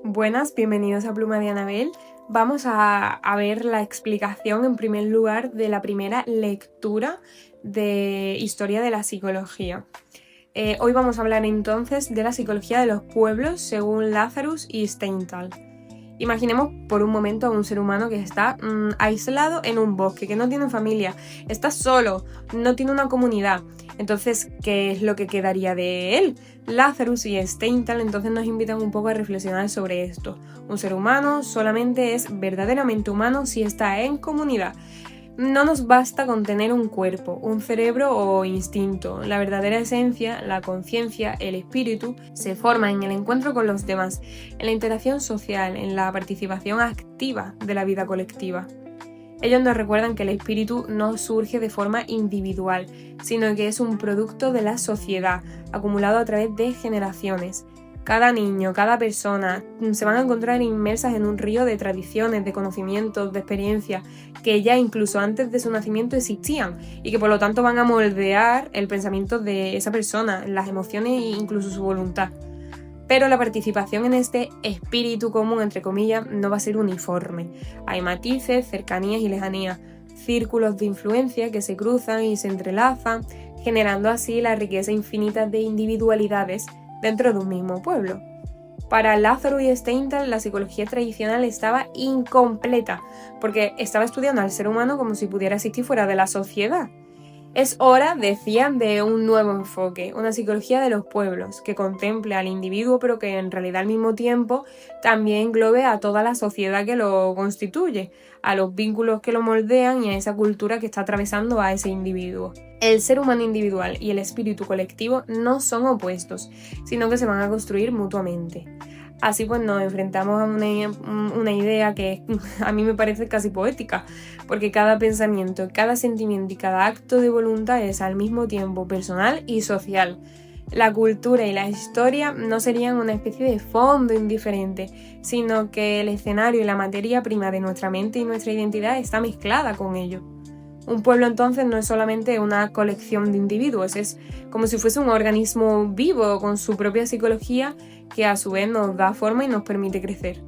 Buenas, bienvenidos a Pluma de Anabel. Vamos a ver la explicación en primer lugar de la primera lectura de Historia de la Psicología. Hoy vamos a hablar entonces de la psicología de los pueblos según Lazarus y Steinthal. Imaginemos por un momento a un ser humano que está aislado en un bosque, que no tiene familia, está solo, no tiene una comunidad. Entonces, ¿qué es lo que quedaría de él? Lazarus y Steinthal entonces nos invitan un poco a reflexionar sobre esto. Un ser humano solamente es verdaderamente humano si está en comunidad. No nos basta con tener un cuerpo, un cerebro o instinto. La verdadera esencia, la conciencia, el espíritu, se forma en el encuentro con los demás, en la interacción social, en la participación activa de la vida colectiva. Ellos nos recuerdan que el espíritu no surge de forma individual, sino que es un producto de la sociedad, acumulado a través de generaciones. Cada niño, cada persona se van a encontrar inmersas en un río de tradiciones, de conocimientos, de experiencias que ya incluso antes de su nacimiento existían y que por lo tanto van a moldear el pensamiento de esa persona, las emociones e incluso su voluntad. Pero la participación en este espíritu común, entre comillas, no va a ser uniforme. Hay matices, cercanías y lejanías, círculos de influencia que se cruzan y se entrelazan, generando así la riqueza infinita de individualidades dentro de un mismo pueblo. Para Lazarus y Steinthal, la psicología tradicional estaba incompleta, porque estaba estudiando al ser humano como si pudiera existir fuera de la sociedad. Es hora, decían, de un nuevo enfoque, una psicología de los pueblos, que contemple al individuo, pero que en realidad al mismo tiempo también englobe a toda la sociedad que lo constituye, a los vínculos que lo moldean y a esa cultura que está atravesando a ese individuo. El ser humano individual y el espíritu colectivo no son opuestos, sino que se van a construir mutuamente. Así pues nos enfrentamos a una idea que a mí me parece casi poética, porque cada pensamiento, cada sentimiento y cada acto de voluntad es al mismo tiempo personal y social. La cultura y la historia no serían una especie de fondo indiferente, sino que el escenario y la materia prima de nuestra mente y nuestra identidad está mezclada con ello. Un pueblo entonces no es solamente una colección de individuos, es como si fuese un organismo vivo con su propia psicología que a su vez nos da forma y nos permite crecer.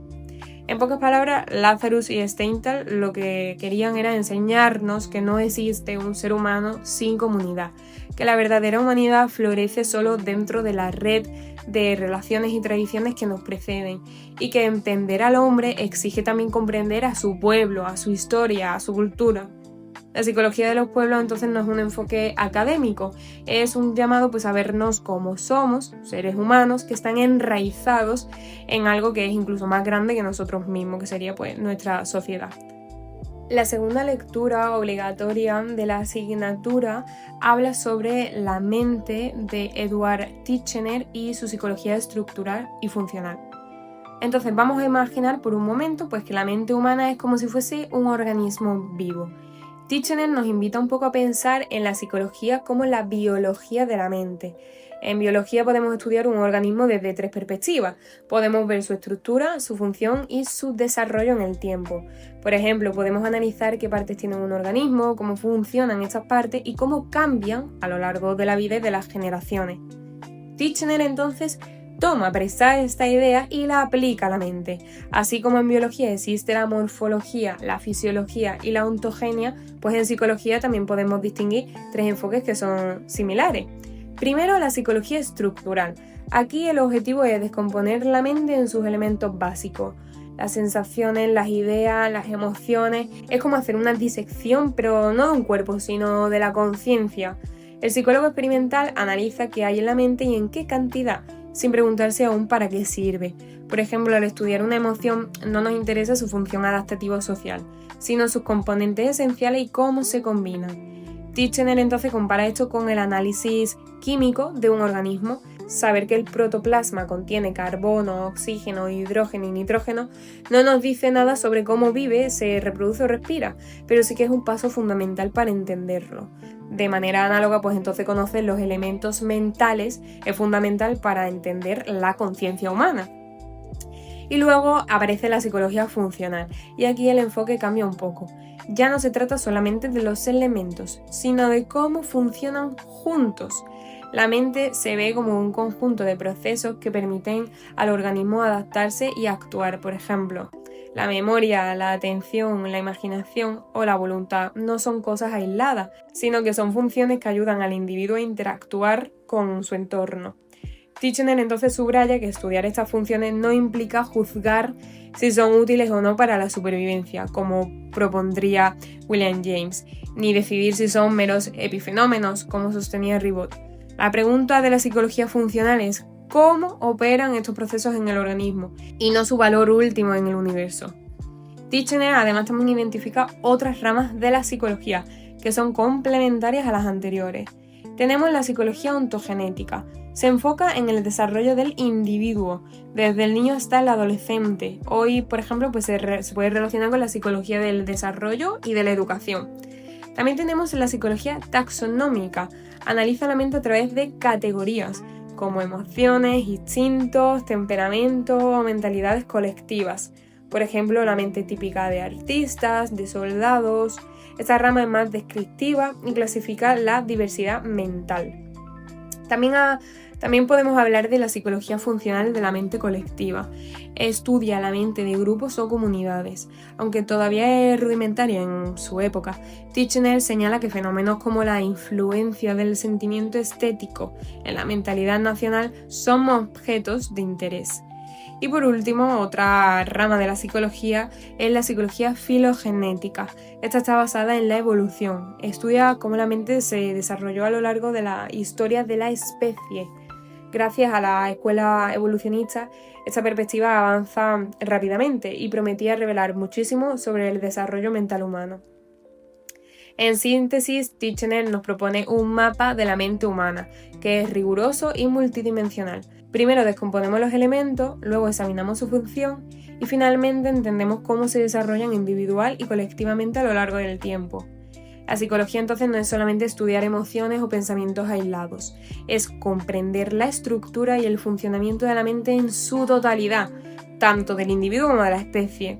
En pocas palabras, Lazarus y Steinthal lo que querían era enseñarnos que no existe un ser humano sin comunidad, que la verdadera humanidad florece solo dentro de la red de relaciones y tradiciones que nos preceden, y que entender al hombre exige también comprender a su pueblo, a su historia, a su cultura. La psicología de los pueblos entonces no es un enfoque académico, es un llamado a vernos como somos, seres humanos que están enraizados en algo que es incluso más grande que nosotros mismos, que sería nuestra sociedad. La segunda lectura obligatoria de la asignatura habla sobre la mente de Eduard Titchener y su psicología estructural y funcional. Entonces vamos a imaginar por un momento que la mente humana es como si fuese un organismo vivo. Titchener nos invita un poco a pensar en la psicología como la biología de la mente. En biología podemos estudiar un organismo desde 3 perspectivas. Podemos ver su estructura, su función y su desarrollo en el tiempo. Por ejemplo, podemos analizar qué partes tiene un organismo, cómo funcionan estas partes y cómo cambian a lo largo de la vida y de las generaciones. Titchener entonces toma presta esta idea y la aplica a la mente. Así como en biología existe la morfología, la fisiología y la ontogenia, pues en psicología también podemos distinguir 3 enfoques que son similares. Primero, la psicología estructural. Aquí el objetivo es descomponer la mente en sus elementos básicos. Las sensaciones, las ideas, las emociones. Es como hacer una disección, pero no de un cuerpo, sino de la conciencia. El psicólogo experimental analiza qué hay en la mente y en qué cantidad, sin preguntarse aún para qué sirve. Por ejemplo, al estudiar una emoción no nos interesa su función adaptativa o social, sino sus componentes esenciales y cómo se combinan. Titchener entonces compara esto con el análisis químico de un organismo. Saber que el protoplasma contiene carbono, oxígeno, hidrógeno y nitrógeno no nos dice nada sobre cómo vive, se reproduce o respira, pero sí que es un paso fundamental para entenderlo. De manera análoga, entonces conocer los elementos mentales es fundamental para entender la conciencia humana. Y luego aparece la psicología funcional, y aquí el enfoque cambia un poco. Ya no se trata solamente de los elementos, sino de cómo funcionan juntos. La mente se ve como un conjunto de procesos que permiten al organismo adaptarse y actuar. Por ejemplo, la memoria, la atención, la imaginación o la voluntad no son cosas aisladas, sino que son funciones que ayudan al individuo a interactuar con su entorno. Titchener entonces subraya que estudiar estas funciones no implica juzgar si son útiles o no para la supervivencia, como propondría William James, ni decidir si son meros epifenómenos, como sostenía Ribot. La pregunta de la psicología funcional es cómo operan estos procesos en el organismo y no su valor último en el universo. Titchener además también identifica otras ramas de la psicología que son complementarias a las anteriores. Tenemos la psicología ontogenética. Se enfoca en el desarrollo del individuo, desde el niño hasta el adolescente. Hoy, por ejemplo, pues se puede relacionar con la psicología del desarrollo y de la educación. También tenemos la psicología taxonómica. Analiza la mente a través de categorías, como emociones, instintos, temperamentos o mentalidades colectivas. Por ejemplo, la mente típica de artistas, de soldados. Esta rama es más descriptiva y clasifica la diversidad mental. También podemos hablar de la psicología funcional de la mente colectiva. Estudia la mente de grupos o comunidades. Aunque todavía es rudimentaria en su época, Titchener señala que fenómenos como la influencia del sentimiento estético en la mentalidad nacional son objetos de interés. Y por último, otra rama de la psicología es la psicología filogenética. Esta está basada en la evolución. Estudia cómo la mente se desarrolló a lo largo de la historia de la especie. Gracias a la escuela evolucionista, esta perspectiva avanza rápidamente y prometía revelar muchísimo sobre el desarrollo mental humano. En síntesis, Titchener nos propone un mapa de la mente humana, que es riguroso y multidimensional. Primero descomponemos los elementos, luego examinamos su función y finalmente entendemos cómo se desarrollan individual y colectivamente a lo largo del tiempo. La psicología entonces no es solamente estudiar emociones o pensamientos aislados, es comprender la estructura y el funcionamiento de la mente en su totalidad, tanto del individuo como de la especie.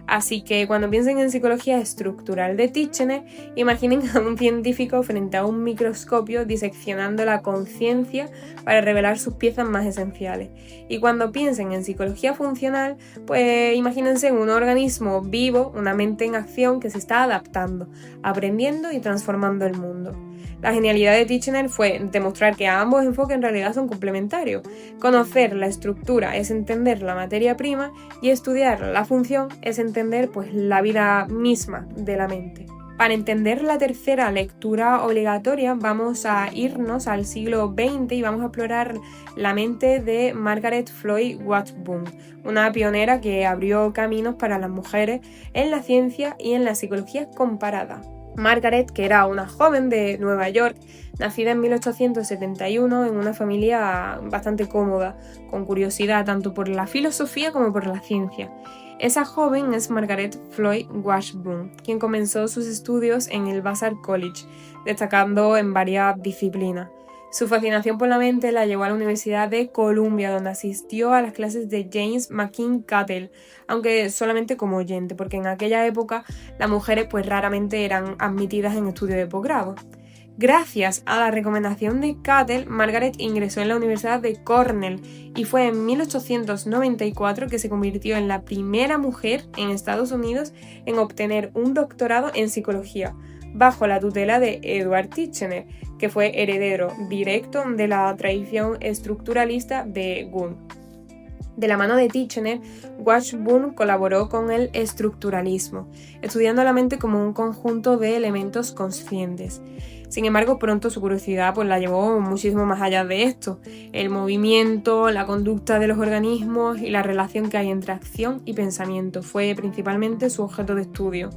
Así que cuando piensen en psicología estructural de Titchener, imaginen a un científico frente a un microscopio diseccionando la conciencia para revelar sus piezas más esenciales. Y cuando piensen en psicología funcional, pues imagínense un organismo vivo, una mente en acción que se está adaptando, aprendiendo y transformando el mundo. La genialidad de Titchener fue demostrar que ambos enfoques en realidad son complementarios. Conocer la estructura es entender la materia prima y estudiar la función es entender pues, la vida misma de la mente. Para entender la tercera lectura obligatoria vamos a irnos al siglo XX y vamos a explorar la mente de Margaret Floyd Washburn, una pionera que abrió caminos para las mujeres en la ciencia y en la psicología comparada. Margaret, que era una joven de Nueva York, nacida en 1871 en una familia bastante cómoda, con curiosidad tanto por la filosofía como por la ciencia. Esa joven es Margaret Floyd Washburn, quien comenzó sus estudios en el Vassar College, destacando en varias disciplinas. Su fascinación por la mente la llevó a la Universidad de Columbia, donde asistió a las clases de James McKim Cattell, aunque solamente como oyente, porque en aquella época las mujeres pues raramente eran admitidas en estudios de posgrado. Gracias a la recomendación de Cattell, Margaret ingresó en la Universidad de Cornell y fue en 1894 que se convirtió en la primera mujer en Estados Unidos en obtener un doctorado en psicología, bajo la tutela de Edward Titchener, que fue heredero directo de la tradición estructuralista de Wundt. De la mano de Titchener, Washburn colaboró con el estructuralismo, estudiando la mente como un conjunto de elementos conscientes. Sin embargo, pronto su curiosidad pues, la llevó muchísimo más allá de esto. El movimiento, la conducta de los organismos y la relación que hay entre acción y pensamiento fue principalmente su objeto de estudio.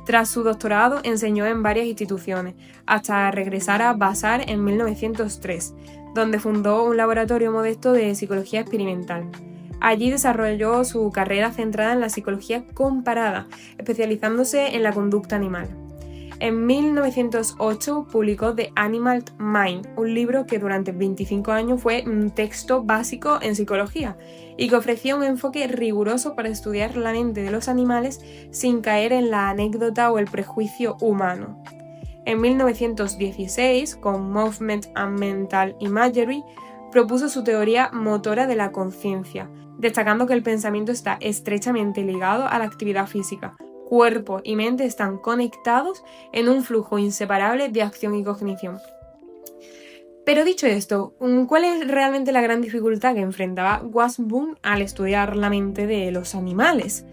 Tras su doctorado enseñó en varias instituciones, hasta regresar a Vassar en 1903, donde fundó un laboratorio modesto de psicología experimental. Allí desarrolló su carrera centrada en la psicología comparada, especializándose en la conducta animal. En 1908 publicó The Animal Mind, un libro que durante 25 años fue un texto básico en psicología y que ofrecía un enfoque riguroso para estudiar la mente de los animales sin caer en la anécdota o el prejuicio humano. en 1916, con Movement and Mental Imagery, propuso su teoría motora de la conciencia, destacando que el pensamiento está estrechamente ligado a la actividad física. Cuerpo y mente están conectados en un flujo inseparable de acción y cognición. Pero dicho esto, ¿cuál es realmente la gran dificultad que enfrentaba Washburn al estudiar la mente de los animales?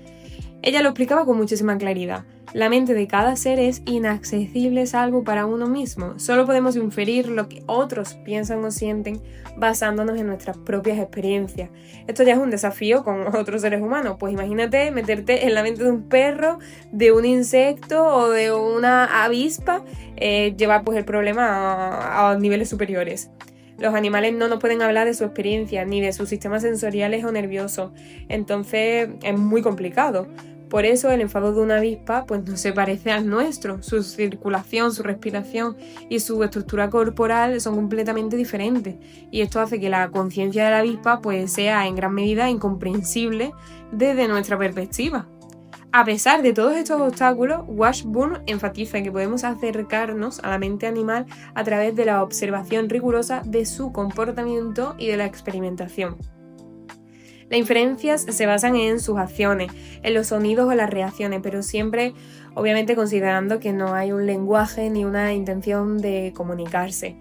Ella lo explicaba con muchísima claridad. La mente de cada ser es inaccesible salvo para uno mismo. Solo podemos inferir lo que otros piensan o sienten basándonos en nuestras propias experiencias. Esto ya es un desafío con otros seres humanos. Pues imagínate meterte en la mente de un perro, de un insecto o de una avispa, llevar pues el problema a niveles superiores. Los animales no nos pueden hablar de su experiencia ni de sus sistemas sensoriales o nerviosos. Entonces es muy complicado. Por eso el enfado de una avispa pues no se parece al nuestro. Su circulación, su respiración y su estructura corporal son completamente diferentes. Y esto hace que la conciencia de la avispa pues sea en gran medida incomprensible desde nuestra perspectiva. A pesar de todos estos obstáculos, Washburn enfatiza que podemos acercarnos a la mente animal a través de la observación rigurosa de su comportamiento y de la experimentación. Las inferencias se basan en sus acciones, en los sonidos o las reacciones, pero siempre, obviamente, considerando que no hay un lenguaje ni una intención de comunicarse.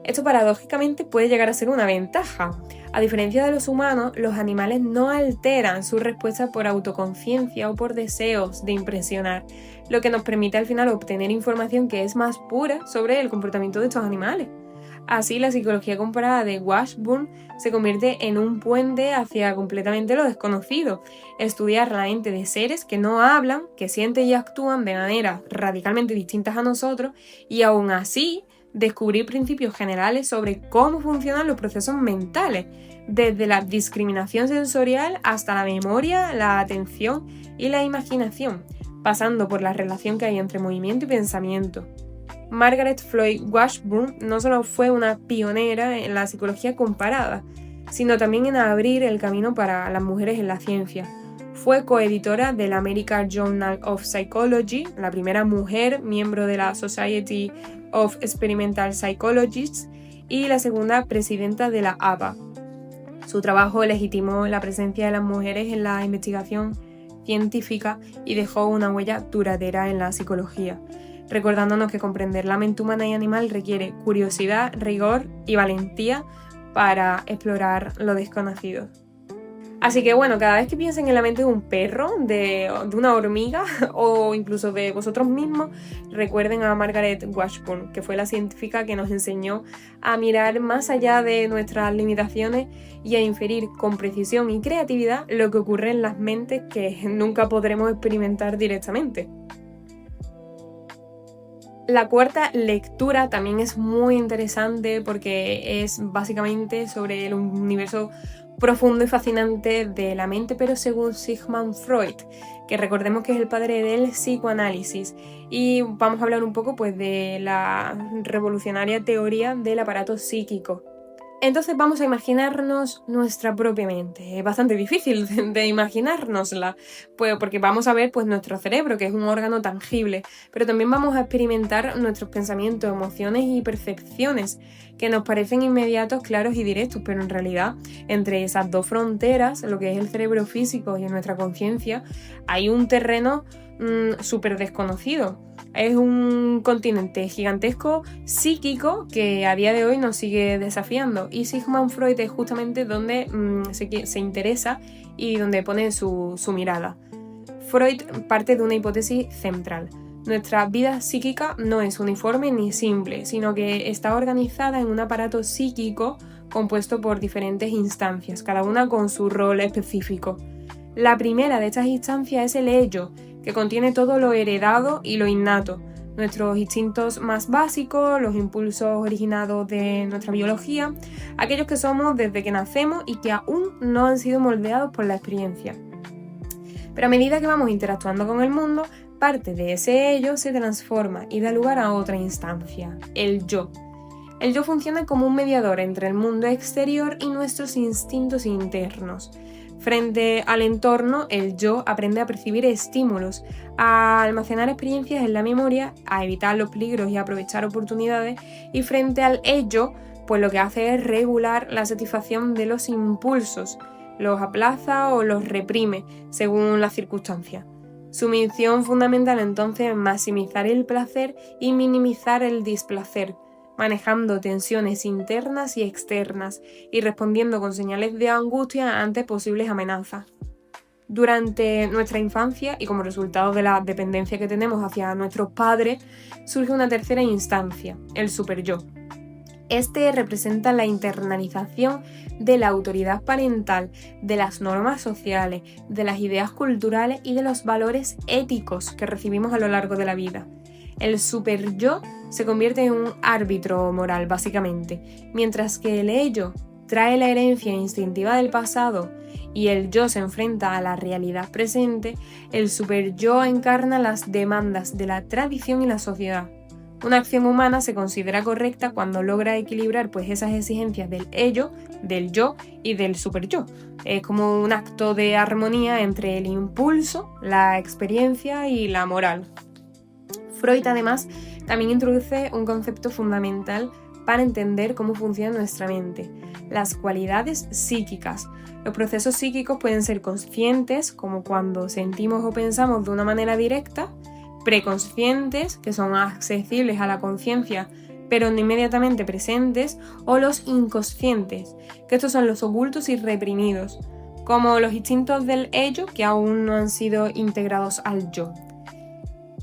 Esto paradójicamente puede llegar a ser una ventaja. A diferencia de los humanos, los animales no alteran su respuesta por autoconciencia o por deseos de impresionar, lo que nos permite al final obtener información que es más pura sobre el comportamiento de estos animales. Así, la psicología comparada de Washburn se convierte en un puente hacia completamente lo desconocido, estudiar la mente de seres que no hablan, que sienten y actúan de maneras radicalmente distintas a nosotros y aún así descubrir principios generales sobre cómo funcionan los procesos mentales, desde la discriminación sensorial hasta la memoria, la atención y la imaginación, pasando por la relación que hay entre movimiento y pensamiento. Margaret Floyd Washburn no solo fue una pionera en la psicología comparada, sino también en abrir el camino para las mujeres en la ciencia. Fue coeditora del American Journal of Psychology, la primera mujer miembro de la Society of Experimental Psychologists y la segunda presidenta de la APA. Su trabajo legitimó la presencia de las mujeres en la investigación científica y dejó una huella duradera en la psicología, recordándonos que comprender la mente humana y animal requiere curiosidad, rigor y valentía para explorar lo desconocido. Así que bueno, cada vez que piensen en la mente de un perro, de una hormiga o incluso de vosotros mismos, recuerden a Margaret Washburn, que fue la científica que nos enseñó a mirar más allá de nuestras limitaciones y a inferir con precisión y creatividad lo que ocurre en las mentes que nunca podremos experimentar directamente. La cuarta lectura también es muy interesante porque es básicamente sobre el universo profundo y fascinante de la mente, pero según Sigmund Freud, que recordemos que es el padre del psicoanálisis. Y vamos a hablar un poco pues, de la revolucionaria teoría del aparato psíquico. Entonces vamos a imaginarnos nuestra propia mente. Es bastante difícil de imaginárnosla, pues porque vamos a ver pues, nuestro cerebro, que es un órgano tangible, pero también vamos a experimentar nuestros pensamientos, emociones y percepciones, que nos parecen inmediatos, claros y directos, pero en realidad entre esas dos fronteras, lo que es el cerebro físico y nuestra conciencia, hay un terreno súper desconocido. Es un continente gigantesco psíquico que a día de hoy nos sigue desafiando, y Sigmund Freud es justamente donde se interesa y donde pone su mirada. Freud parte de una hipótesis central. Nuestra vida psíquica no es uniforme ni simple, sino que está organizada en un aparato psíquico compuesto por diferentes instancias, cada una con su rol específico. La primera de estas instancias es el ello, que contiene todo lo heredado y lo innato, nuestros instintos más básicos, los impulsos originados de nuestra biología, aquellos que somos desde que nacemos y que aún no han sido moldeados por la experiencia. Pero a medida que vamos interactuando con el mundo, parte de ese ello se transforma y da lugar a otra instancia, el yo. El yo funciona como un mediador entre el mundo exterior y nuestros instintos internos. Frente al entorno, el yo aprende a percibir estímulos, a almacenar experiencias en la memoria, a evitar los peligros y a aprovechar oportunidades, y frente al ello, pues lo que hace es regular la satisfacción de los impulsos, los aplaza o los reprime según las circunstancias. Su misión fundamental entonces es maximizar el placer y minimizar el displacer, manejando tensiones internas y externas y respondiendo con señales de angustia ante posibles amenazas. Durante nuestra infancia y como resultado de la dependencia que tenemos hacia nuestros padres, surge una tercera instancia, el superyo. Este representa la internalización de la autoridad parental, de las normas sociales, de las ideas culturales y de los valores éticos que recibimos a lo largo de la vida. El superyo se convierte en un árbitro moral, básicamente, mientras que el ello trae la herencia instintiva del pasado y el yo se enfrenta a la realidad presente. El superyo encarna las demandas de la tradición y la sociedad. Una acción humana se considera correcta cuando logra equilibrar pues, esas exigencias del ello, del yo y del superyo. Es como un acto de armonía entre el impulso, la experiencia y la moral. Freud, además, también introduce un concepto fundamental para entender cómo funciona nuestra mente: las cualidades psíquicas. Los procesos psíquicos pueden ser conscientes, como cuando sentimos o pensamos de una manera directa, preconscientes, que son accesibles a la conciencia pero no inmediatamente presentes, o los inconscientes, que estos son los ocultos y reprimidos, como los instintos del ello que aún no han sido integrados al yo.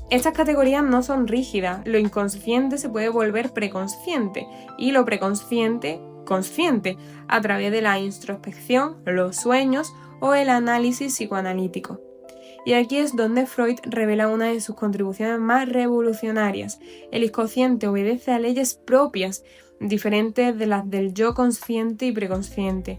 Estas categorías no son rígidas, lo inconsciente se puede volver preconsciente y lo preconsciente consciente a través de la introspección, los sueños o el análisis psicoanalítico. Y aquí es donde Freud revela una de sus contribuciones más revolucionarias. El inconsciente obedece a leyes propias, diferentes de las del yo consciente y preconsciente.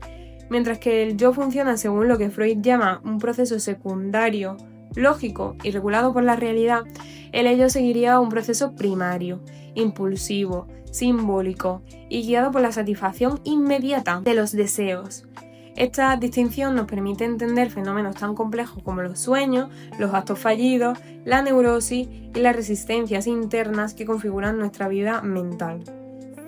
Mientras que el yo funciona según lo que Freud llama un proceso secundario, lógico y regulado por la realidad, el ello seguiría un proceso primario, impulsivo, simbólico y guiado por la satisfacción inmediata de los deseos. Esta distinción nos permite entender fenómenos tan complejos como los sueños, los actos fallidos, la neurosis y las resistencias internas que configuran nuestra vida mental.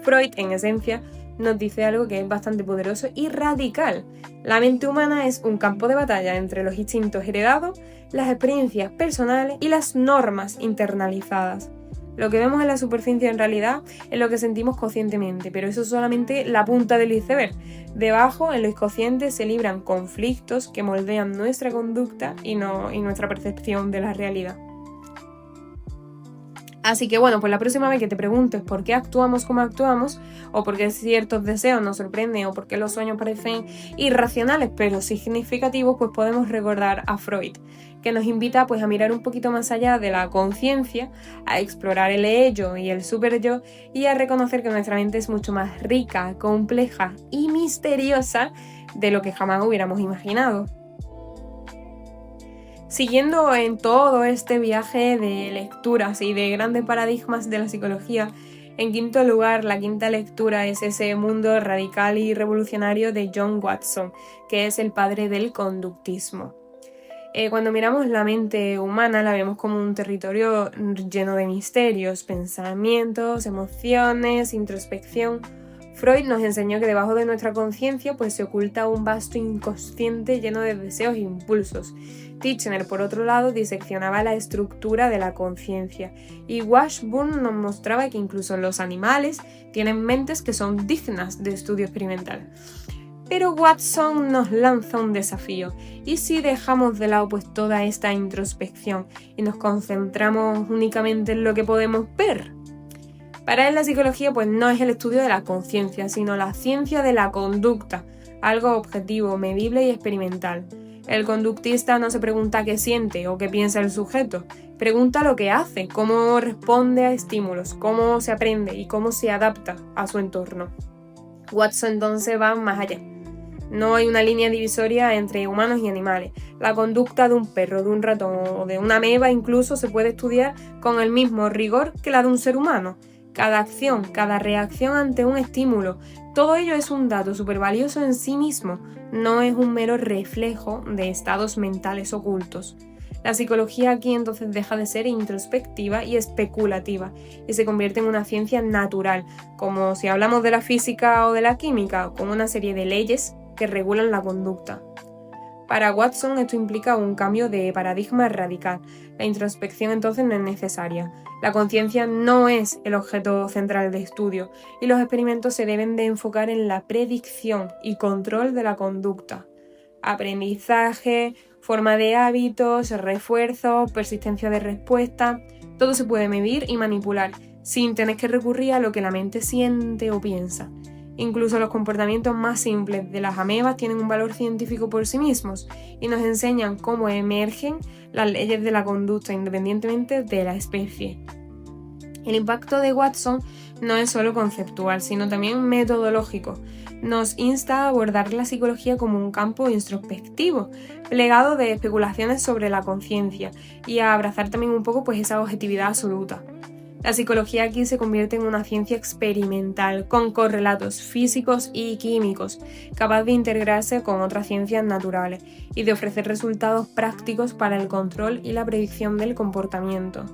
Freud, en esencia, nos dice algo que es bastante poderoso y radical. La mente humana es un campo de batalla entre los instintos heredados, las experiencias personales y las normas internalizadas. Lo que vemos en la superficie en realidad es lo que sentimos conscientemente, pero eso es solamente la punta del iceberg. Debajo, en lo inconsciente, se libran conflictos que moldean nuestra conducta y nuestra percepción de la realidad. Así que bueno, pues la próxima vez que te preguntes por qué actuamos como actuamos, o por qué ciertos deseos nos sorprenden, o por qué los sueños parecen irracionales pero significativos, pues podemos recordar a Freud, que nos invita pues a mirar un poquito más allá de la conciencia, a explorar el ello y el superyo y a reconocer que nuestra mente es mucho más rica, compleja y misteriosa de lo que jamás hubiéramos imaginado. Siguiendo en todo este viaje de lecturas y de grandes paradigmas de la psicología, en quinto lugar, la quinta lectura es ese mundo radical y revolucionario de John Watson, que es el padre del conductismo. Cuando miramos la mente humana la vemos como un territorio lleno de misterios, pensamientos, emociones, introspección. Freud nos enseñó que debajo de nuestra conciencia pues, se oculta un vasto inconsciente lleno de deseos e impulsos. Titchener, por otro lado, diseccionaba la estructura de la conciencia y Washburn nos mostraba que incluso los animales tienen mentes que son dignas de estudio experimental. Pero Watson nos lanza un desafío. ¿Y si dejamos de lado pues toda esta introspección y nos concentramos únicamente en lo que podemos ver? Para él la psicología pues no es el estudio de la conciencia, sino la ciencia de la conducta, algo objetivo, medible y experimental. El conductista no se pregunta qué siente o qué piensa el sujeto, pregunta lo que hace, cómo responde a estímulos, cómo se aprende y cómo se adapta a su entorno. Watson entonces va más allá. No hay una línea divisoria entre humanos y animales. La conducta de un perro, de un ratón o de una ameba incluso se puede estudiar con el mismo rigor que la de un ser humano. cada acción, cada reacción ante un estímulo. Todo ello es un dato súper valioso en sí mismo, no es un mero reflejo de estados mentales ocultos. La psicología aquí entonces deja de ser introspectiva y especulativa y se convierte en una ciencia natural, como si hablamos de la física o de la química, con una serie de leyes que regulan la conducta. Para Watson esto implica un cambio de paradigma radical. La introspección entonces no es necesaria. La conciencia no es el objeto central de estudio y los experimentos se deben de enfocar en la predicción y control de la conducta. Aprendizaje, forma de hábitos, refuerzo, persistencia de respuesta, todo se puede medir y manipular sin tener que recurrir a lo que la mente siente o piensa. Incluso los comportamientos más simples de las amebas tienen un valor científico por sí mismos y nos enseñan cómo emergen las leyes de la conducta independientemente de la especie. El impacto de Watson no es solo conceptual, sino también metodológico. Nos insta a abordar la psicología como un campo introspectivo, plegado de especulaciones sobre la conciencia y a abrazar también un poco esa objetividad absoluta. La psicología aquí se convierte en una ciencia experimental, con correlatos físicos y químicos, capaz de integrarse con otras ciencias naturales y de ofrecer resultados prácticos para el control y la predicción del comportamiento.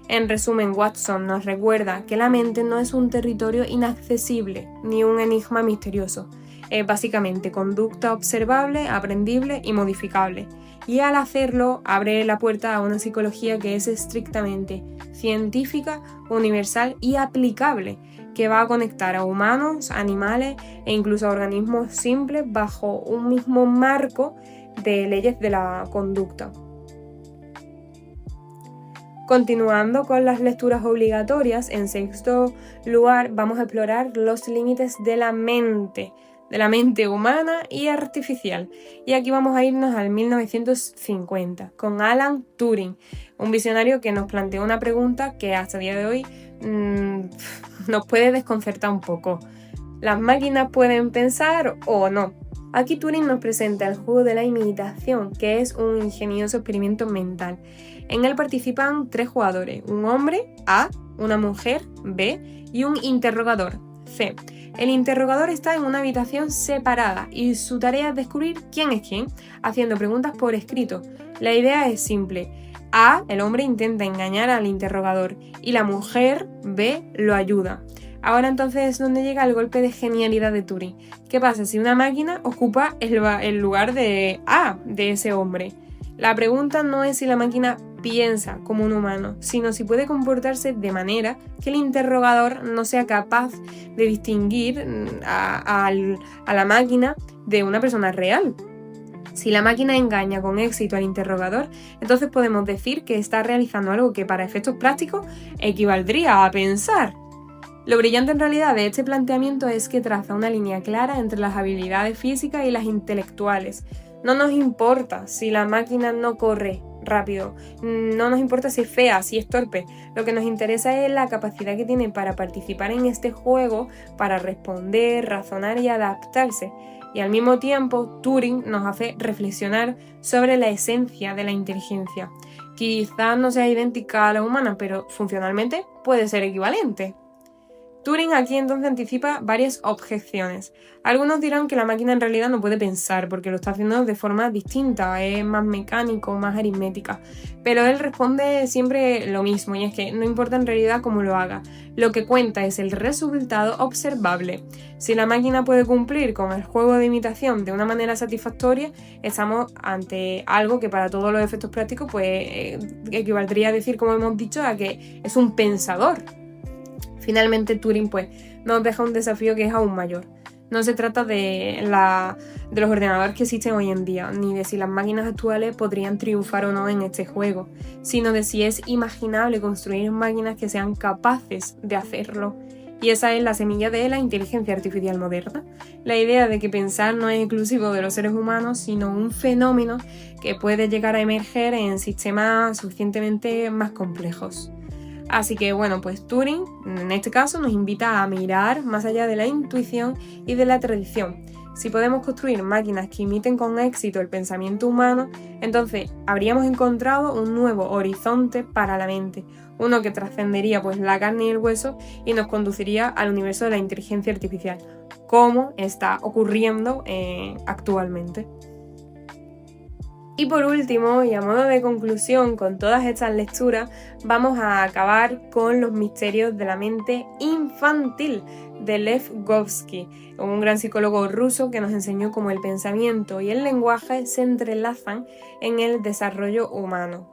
En resumen, Watson nos recuerda que la mente no es un territorio inaccesible ni un enigma misterioso. Es básicamente conducta observable, aprendible y modificable. Y al hacerlo, abre la puerta a una psicología que es estrictamente científica, universal y aplicable, que va a conectar a humanos, animales e incluso a organismos simples bajo un mismo marco de leyes de la conducta. Continuando con las lecturas obligatorias, en sexto lugar vamos a explorar los límites de la mente humana y artificial. Y aquí vamos a irnos al 1950, con Alan Turing, un visionario que nos planteó una pregunta que hasta el día de hoy nos puede desconcertar un poco. ¿Las máquinas pueden pensar o no? Aquí Turing nos presenta el juego de la imitación, que es un ingenioso experimento mental. En él participan 3 jugadores, un hombre, A, una mujer, B, y un interrogador, C. El interrogador está en una habitación separada y su tarea es descubrir quién es quién, haciendo preguntas por escrito. La idea es simple. A, el hombre, intenta engañar al interrogador y la mujer, B, lo ayuda. Ahora entonces es donde llega el golpe de genialidad de Turing. ¿Qué pasa si una máquina ocupa el lugar de A, de ese hombre? La pregunta no es si la máquina piensa como un humano, sino si puede comportarse de manera que el interrogador no sea capaz de distinguir a la máquina de una persona real. Si la máquina engaña con éxito al interrogador, entonces podemos decir que está realizando algo que para efectos prácticos equivaldría a pensar. Lo brillante en realidad de este planteamiento es que traza una línea clara entre las habilidades físicas y las intelectuales. No nos importa si la máquina no corre rápido, no nos importa si es fea, si es torpe. Lo que nos interesa es la capacidad que tiene para participar en este juego, para responder, razonar y adaptarse. Y al mismo tiempo, Turing nos hace reflexionar sobre la esencia de la inteligencia. Quizás no sea idéntica a la humana, pero funcionalmente puede ser equivalente. Turing aquí entonces anticipa varias objeciones. Algunos dirán que la máquina en realidad no puede pensar porque lo está haciendo de forma distinta, es más mecánico, más aritmética. Pero él responde siempre lo mismo y es que no importa en realidad cómo lo haga. Lo que cuenta es el resultado observable. Si la máquina puede cumplir con el juego de imitación de una manera satisfactoria, estamos ante algo que para todos los efectos prácticos equivaldría a decir, como hemos dicho, a que es un pensador. Finalmente Turing nos deja un desafío que es aún mayor. No se trata de los ordenadores que existen hoy en día, ni de si las máquinas actuales podrían triunfar o no en este juego, sino de si es imaginable construir máquinas que sean capaces de hacerlo. Y esa es la semilla de la inteligencia artificial moderna. La idea de que pensar no es exclusivo de los seres humanos, sino un fenómeno que puede llegar a emerger en sistemas suficientemente más complejos. Así que Turing en este caso nos invita a mirar más allá de la intuición y de la tradición. Si podemos construir máquinas que imiten con éxito el pensamiento humano, entonces habríamos encontrado un nuevo horizonte para la mente, uno que trascendería pues la carne y el hueso y nos conduciría al universo de la inteligencia artificial, como está ocurriendo actualmente. Y por último, y a modo de conclusión con todas estas lecturas, vamos a acabar con los misterios de la mente infantil de Lev Vygotsky, un gran psicólogo ruso que nos enseñó cómo el pensamiento y el lenguaje se entrelazan en el desarrollo humano.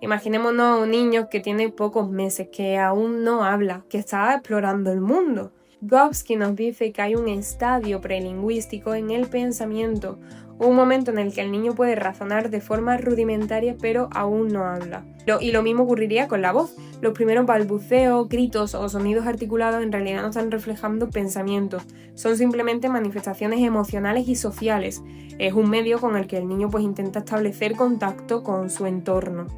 Imaginémonos a un niño que tiene pocos meses, que aún no habla, que está explorando el mundo. Vygotsky nos dice que hay un estadio prelingüístico en el pensamiento, un momento en el que el niño puede razonar de forma rudimentaria pero aún no habla. Y lo mismo ocurriría con la voz. Los primeros balbuceos, gritos o sonidos articulados en realidad no están reflejando pensamientos, son simplemente manifestaciones emocionales y sociales. Es un medio con el que el niño pues intenta establecer contacto con su entorno.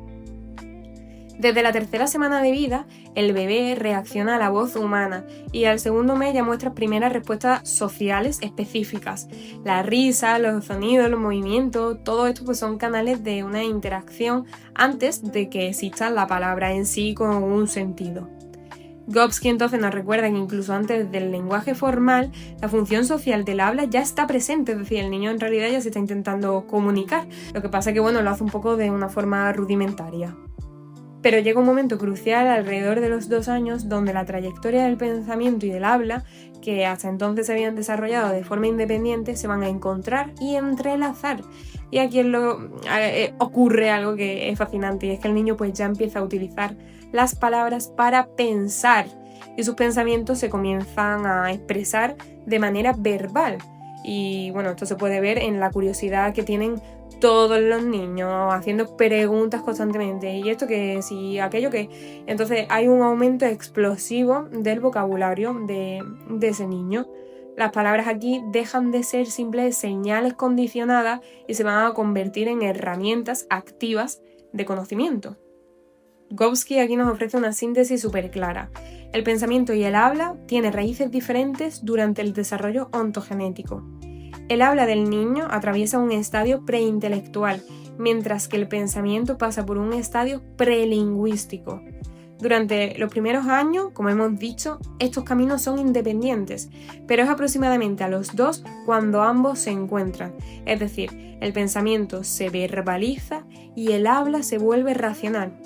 Desde la tercera semana de vida, el bebé reacciona a la voz humana y al segundo mes ya muestra primeras respuestas sociales específicas. La risa, los sonidos, los movimientos, todo esto pues son canales de una interacción antes de que exista la palabra en sí con un sentido. Vygotsky entonces nos recuerda que incluso antes del lenguaje formal, la función social del habla ya está presente, es decir, el niño en realidad ya se está intentando comunicar. Lo que pasa es que lo hace un poco de una forma rudimentaria. Pero llega un momento crucial alrededor de los 2 años donde la trayectoria del pensamiento y del habla, que hasta entonces se habían desarrollado de forma independiente, se van a encontrar y entrelazar. Y aquí ocurre algo que es fascinante, y es que el niño pues ya empieza a utilizar las palabras para pensar y sus pensamientos se comienzan a expresar de manera verbal. Y esto se puede ver en la curiosidad que tienen todos los niños, haciendo preguntas constantemente, y esto que si, aquello que... Entonces hay un aumento explosivo del vocabulario de ese niño. Las palabras aquí dejan de ser simples señales condicionadas y se van a convertir en herramientas activas de conocimiento. Vygotsky aquí nos ofrece una síntesis súper clara. El pensamiento y el habla tienen raíces diferentes durante el desarrollo ontogenético. El habla del niño atraviesa un estadio preintelectual, mientras que el pensamiento pasa por un estadio prelingüístico. Durante los primeros años, como hemos dicho, estos caminos son independientes, pero es aproximadamente a los 2 cuando ambos se encuentran. Es decir, el pensamiento se verbaliza y el habla se vuelve racional.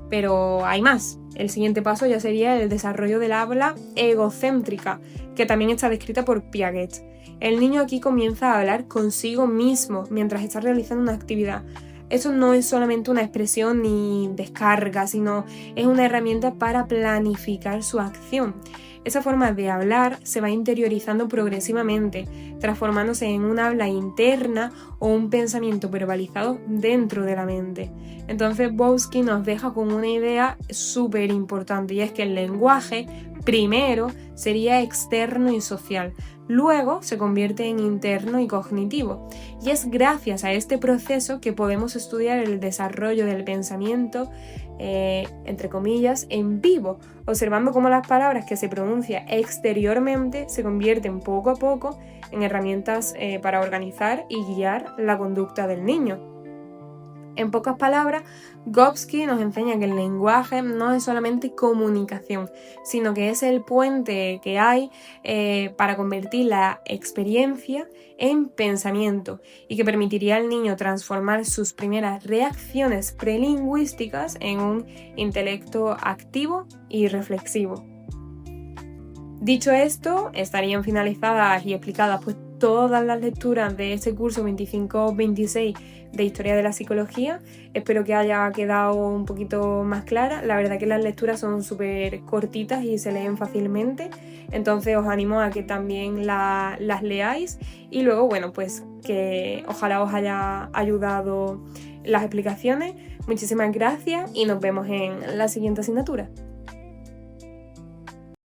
Pero hay más. El siguiente paso ya sería el desarrollo del habla egocéntrica, que también está descrita por Piaget. El niño aquí comienza a hablar consigo mismo mientras está realizando una actividad. Eso no es solamente una expresión ni descarga, sino es una herramienta para planificar su acción. Esa forma de hablar se va interiorizando progresivamente, transformándose en un habla interna o un pensamiento verbalizado dentro de la mente. Entonces Vygotsky nos deja con una idea súper importante, y es que el lenguaje primero sería externo y social, luego se convierte en interno y cognitivo. Y es gracias a este proceso que podemos estudiar el desarrollo del pensamiento, entre comillas, en vivo, observando cómo las palabras que se pronuncian exteriormente se convierten poco a poco en herramientas para organizar y guiar la conducta del niño. En pocas palabras, Vygotsky nos enseña que el lenguaje no es solamente comunicación, sino que es el puente que hay para convertir la experiencia en pensamiento y que permitiría al niño transformar sus primeras reacciones prelingüísticas en un intelecto activo y reflexivo. Dicho esto, estarían finalizadas y explicadas pues todas las lecturas de este curso 25-26 de Historia de la Psicología. Espero que haya quedado un poquito más clara. La verdad que las lecturas son súper cortitas y se leen fácilmente, entonces os animo a que también las leáis y luego, pues que ojalá os haya ayudado las explicaciones. Muchísimas gracias y nos vemos en la siguiente asignatura.